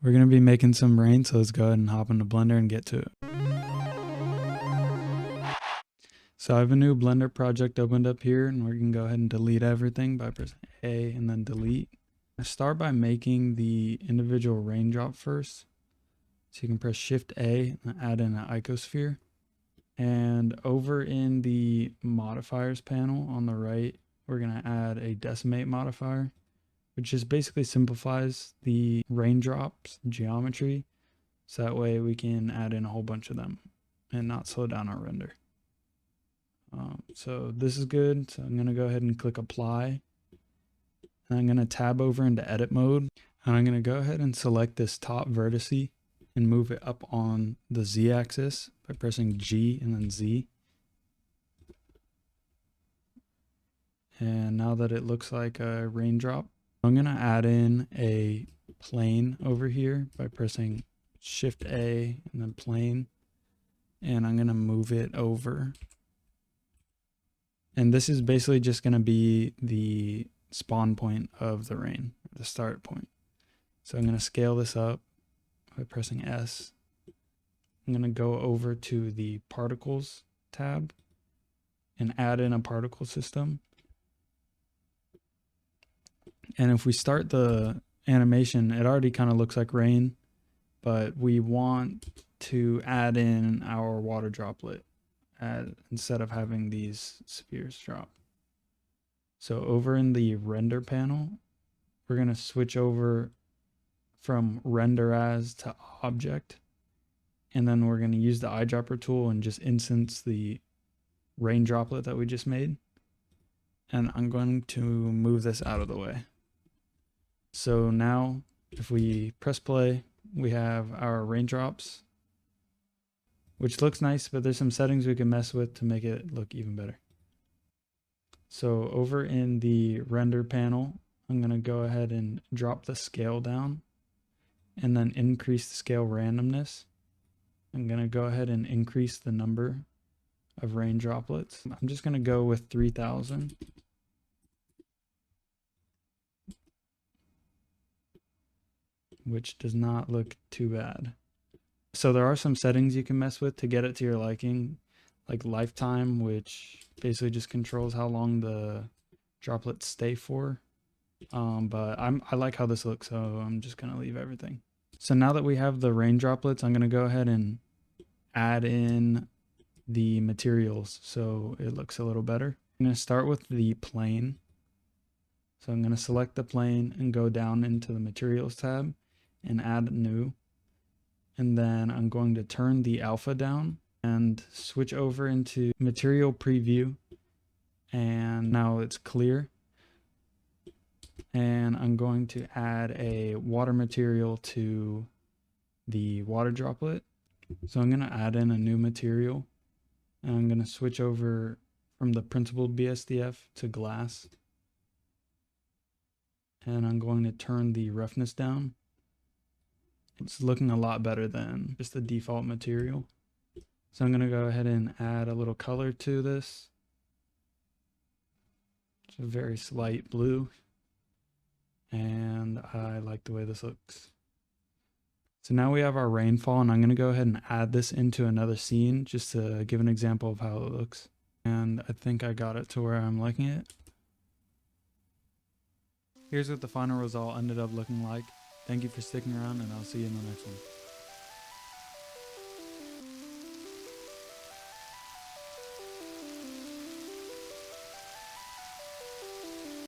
We're going to be making some rain, so let's go ahead and hop into Blender and get to it. So I have a new Blender project opened up here, and we're going to go ahead and delete everything by pressing A and then delete. I start by making the individual raindrop first. So you can press Shift A and add in an icosphere. And over in the modifiers panel on the right, we're going to add a decimate modifier, which just basically simplifies the raindrops geometry. So that way we can add in a whole bunch of them and not slow down our render. So this is good. So I'm going to go ahead and click apply. And I'm going to tab over into edit mode. And I'm going to go ahead and select this top vertice and move it up on the Z axis by pressing G and then Z. And now that it looks like a raindrop, I'm going to add in a plane over here by pressing Shift A and then plane. And I'm going to move it over. And this is basically just going to be the spawn point of the rain, the start point. So I'm going to scale this up by pressing S. I'm going to go over to the particles tab and add in a particle system. And if we start the animation, it already kind of looks like rain, but we want to add in our water droplet instead of having these spheres drop. So over in the render panel, we're going to switch over from render as to object. And then we're going to use the eyedropper tool and just instance the rain droplet that we just made. And I'm going to move this out of the way. So now if we press play, we have our raindrops, which looks nice, but there's some settings we can mess with to make it look even better. So over in the render panel, I'm going to go ahead and drop the scale down and then increase the scale randomness. I'm going to go ahead and increase the number of rain droplets. I'm just going to go with 3000. Which does not look too bad. So there are some settings you can mess with to get it to your liking, like lifetime, which basically just controls how long the droplets stay for. But I like how this looks, so I'm just gonna leave everything. So now that we have the rain droplets, I'm gonna go ahead and add in the materials so it looks a little better. I'm gonna start with the plane. So I'm gonna select the plane and go down into the materials tab and add new. And then I'm going to turn the alpha down and switch over into material preview. And now it's clear. And I'm going to add a water material to the water droplet. So I'm going to add in a new material. And I'm going to switch over from the principled BSDF to glass. And I'm going to turn the roughness down. It's looking a lot better than just the default material. So I'm going to go ahead and add a little color to this. It's a very slight blue. And I like the way this looks. So now we have our rainfall, and I'm going to go ahead and add this into another scene just to give an example of how it looks. And I think I got it to where I'm liking it. Here's what the final result ended up looking like. Thank you for sticking around, and I'll see you in the next one.